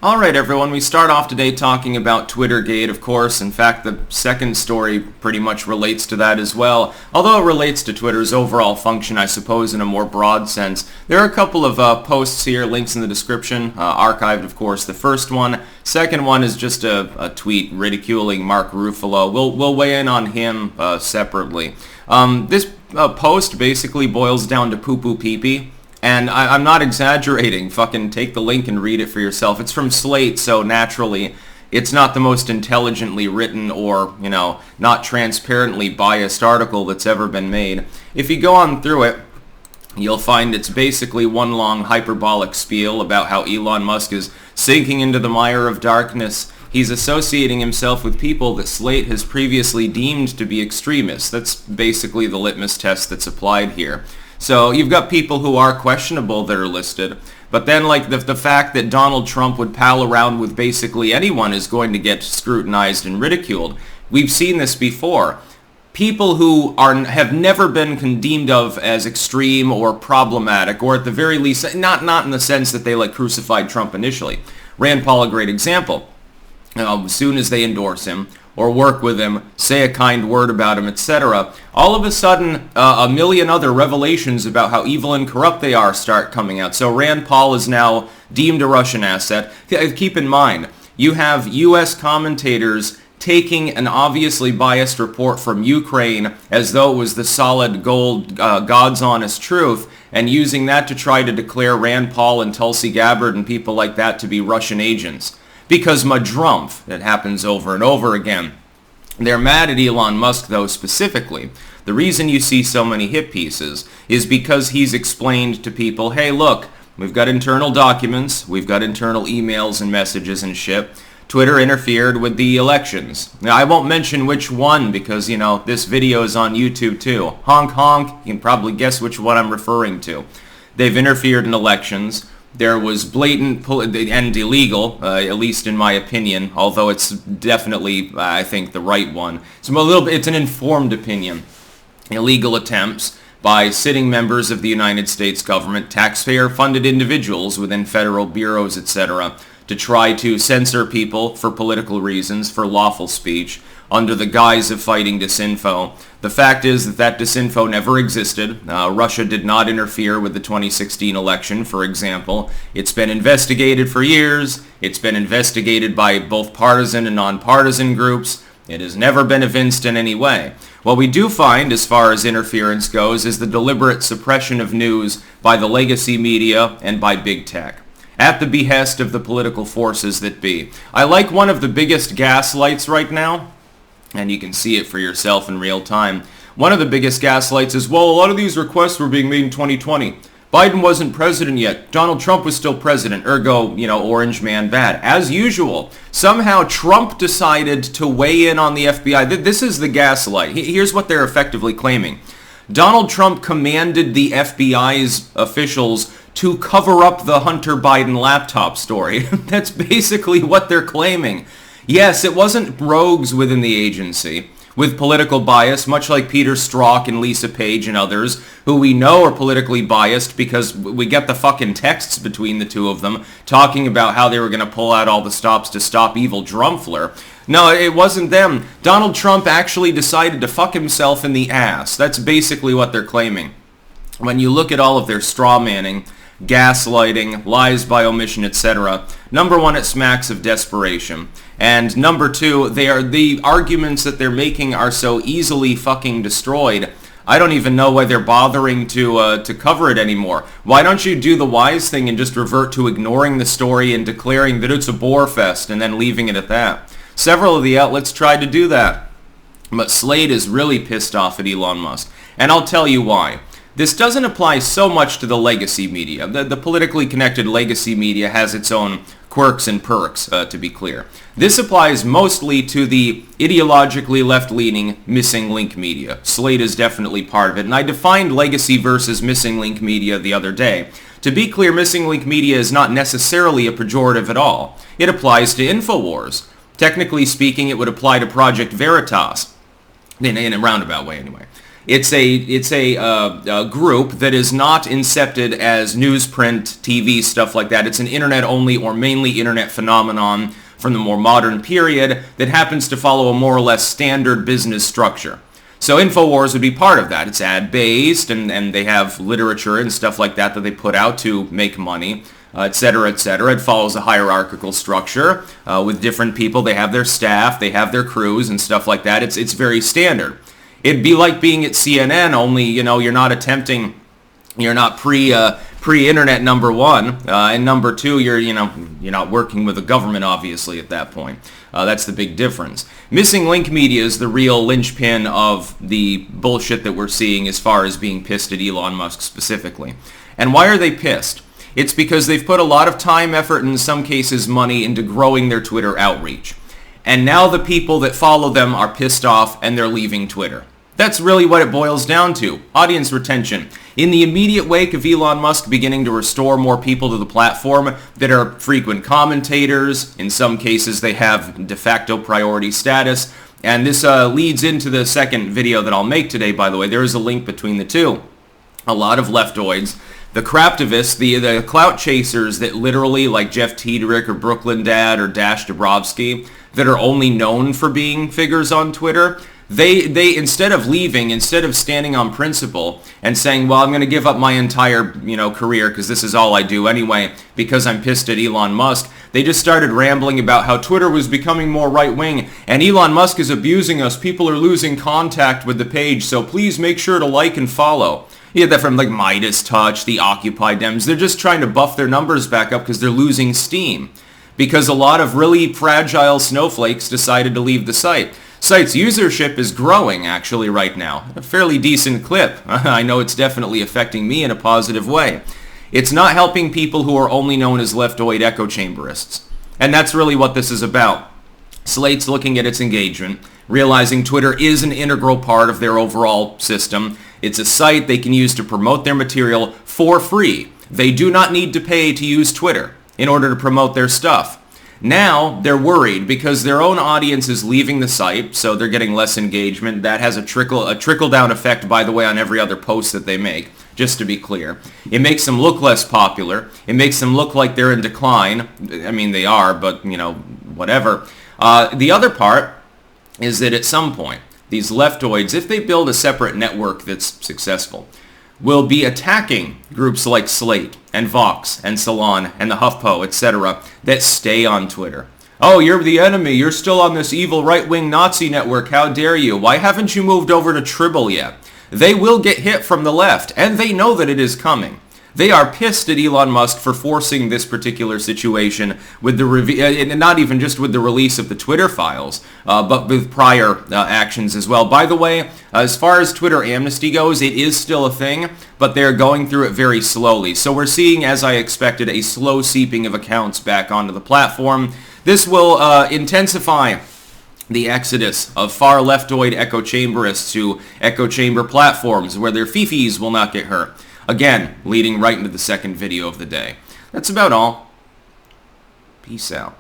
Alright everyone, we start off today talking about Twittergate, of course. In fact, the second story pretty much relates to that as well. Although it relates to Twitter's overall function, I suppose, in a more broad sense. There are a couple of posts here, links in the description, archived, of course, the first one. Second one is just a tweet ridiculing Mark Ruffalo. We'll weigh in on him separately. This post basically boils down to poo-poo pee-pee. And I'm not exaggerating. Fucking take the link and read it for yourself. It's from Slate, so naturally, it's not the most intelligently written or, not transparently biased article that's ever been made. If you go on through it, you'll find it's basically one long hyperbolic spiel about how Elon Musk is sinking into the mire of darkness. He's associating himself with people that Slate has previously deemed to be extremists. That's basically the litmus test that's applied here. So you've got people who are questionable that are listed, but then like the fact that Donald Trump would pal around with basically anyone is going to get scrutinized and ridiculed. We've seen this before. People who have never been deemed of as extreme or problematic, or at the very least, not in the sense that they crucified Trump initially. Rand Paul, a great example. As soon as they endorse him or work with him, say a kind word about him, etc., all of a sudden a million other revelations about how evil and corrupt they are start coming out. So Rand Paul is now deemed a Russian asset. Keep in mind, you have U.S. commentators taking an obviously biased report from Ukraine as though it was the solid gold, God's honest truth, and using that to try to declare Rand Paul and Tulsi Gabbard and people like that to be Russian agents. Because madrumph, it happens over and over again. They're mad at Elon Musk, though, specifically. The reason you see so many hit pieces is because he's explained to people, hey, look, we've got internal documents, we've got internal emails and messages and shit. Twitter interfered with the elections. Now, I won't mention which one because, this video is on YouTube, too. Honk, honk, you can probably guess which one I'm referring to. They've interfered in elections. There was blatant and illegal, at least in my opinion, although it's definitely, I think, the right one. It's an informed opinion. Illegal attempts by sitting members of the United States government, taxpayer-funded individuals within federal bureaus, etc., to try to censor people for political reasons, for lawful speech, under the guise of fighting disinfo. The fact is that disinfo never existed. Russia did not interfere with the 2016 election, for example. It's been investigated for years. It's been investigated by both partisan and nonpartisan groups. It has never been evinced in any way. What we do find, as far as interference goes, is the deliberate suppression of news by the legacy media and by big tech, at the behest of the political forces that be. I like one of the biggest gaslights right now, and you can see it for yourself in real time. One of the biggest gaslights is, well, a lot of these requests were being made in 2020. Biden wasn't president yet. Donald Trump was still president. Ergo, orange man bad. As usual, somehow Trump decided to weigh in on the FBI. This is the gaslight. Here's what they're effectively claiming. Donald Trump commanded the FBI's officials to cover up the Hunter Biden laptop story. That's basically what they're claiming. Yes, it wasn't rogues within the agency with political bias, much like Peter Strzok and Lisa Page and others, who we know are politically biased because we get the fucking texts between the two of them talking about how they were going to pull out all the stops to stop evil Drumfler. No, it wasn't them. Donald Trump actually decided to fuck himself in the ass. That's basically what they're claiming. When you look at all of their straw manning, gaslighting, lies by omission, etc. Number one, it smacks of desperation. And number two, the arguments that they're making are so easily fucking destroyed. I don't even know why they're bothering to cover it anymore. Why don't you do the wise thing and just revert to ignoring the story and declaring that it's a bore fest and then leaving it at that? Several of the outlets tried to do that. But Slate is really pissed off at Elon Musk. And I'll tell you why. This doesn't apply so much to the legacy media. The politically connected legacy media has its own quirks and perks, to be clear. This applies mostly to the ideologically left-leaning missing link media. Slate is definitely part of it, and I defined legacy versus missing link media the other day. To be clear, missing link media is not necessarily a pejorative at all. It applies to InfoWars. Technically speaking, it would apply to Project Veritas, in a roundabout way anyway. It's a group that is not incepted as newsprint, TV, stuff like that. It's an internet-only or mainly internet phenomenon from the more modern period that happens to follow a more or less standard business structure. So InfoWars would be part of that. It's ad-based, and they have literature and stuff like that they put out to make money, etc., etc. It follows a hierarchical structure with different people. They have their staff, they have their crews and stuff like that. It's very standard. It'd be like being at CNN, only, you're not pre-internet, number one, and number two, you're not working with the government, obviously, at that point. That's the big difference. Missing link media is the real linchpin of the bullshit that we're seeing as far as being pissed at Elon Musk specifically. And why are they pissed? It's because they've put a lot of time, effort, and in some cases money into growing their Twitter outreach. And now the people that follow them are pissed off and they're leaving Twitter. That's really what it boils down to. Audience retention. In the immediate wake of Elon Musk beginning to restore more people to the platform that are frequent commentators, in some cases they have de facto priority status, and this leads into the second video that I'll make today, by the way. There is a link between the two. A lot of leftoids, the craptivists, the clout chasers that literally, like Jeff Tiedrick or Brooklyn Dad or Dash Dabrowski, that are only known for being figures on Twitter, they instead of leaving, instead of standing on principle and saying, well, I'm going to give up my entire career because this is all I do anyway because I'm pissed at Elon Musk, they just started rambling about how Twitter was becoming more right-wing and Elon Musk is abusing us. People are losing contact with the page, so please make sure to like and follow. You get that from like Midas Touch, the Occupy Dems. They're just trying to buff their numbers back up because they're losing steam. Because a lot of really fragile snowflakes decided to leave the site. Site's usership is growing actually right now. A fairly decent clip. I know it's definitely affecting me in a positive way. It's not helping people who are only known as leftoid echo chamberists. And that's really what this is about. Slate's looking at its engagement, realizing Twitter is an integral part of their overall system. It's a site they can use to promote their material for free. They do not need to pay to use Twitter in order to promote their stuff. Now they're worried because their own audience is leaving the site, so they're getting less engagement. That has a trickle-down effect, by the way, on every other post that they make, just to be clear. It makes them look less popular. It makes them look like they're in decline. I mean, they are, but, whatever. The other part is that at some point, these leftoids, if they build a separate network that's successful, will be attacking groups like Slate and Vox and Salon and the HuffPo, etc., that stay on Twitter. Oh, you're the enemy. You're still on this evil right-wing Nazi network. How dare you? Why haven't you moved over to Tribble yet? They will get hit from the left, and they know that it is coming. They are pissed at Elon Musk for forcing this particular situation with the not even just with the release of the Twitter files, but with prior actions as well. By the way, as far as Twitter amnesty goes, it is still a thing, but they're going through it very slowly. So we're seeing, as I expected, a slow seeping of accounts back onto the platform. This will intensify the exodus of far leftoid echo chamberists to echo chamber platforms where their fifis will not get hurt. Again, leading right into the second video of the day. That's about all. Peace out.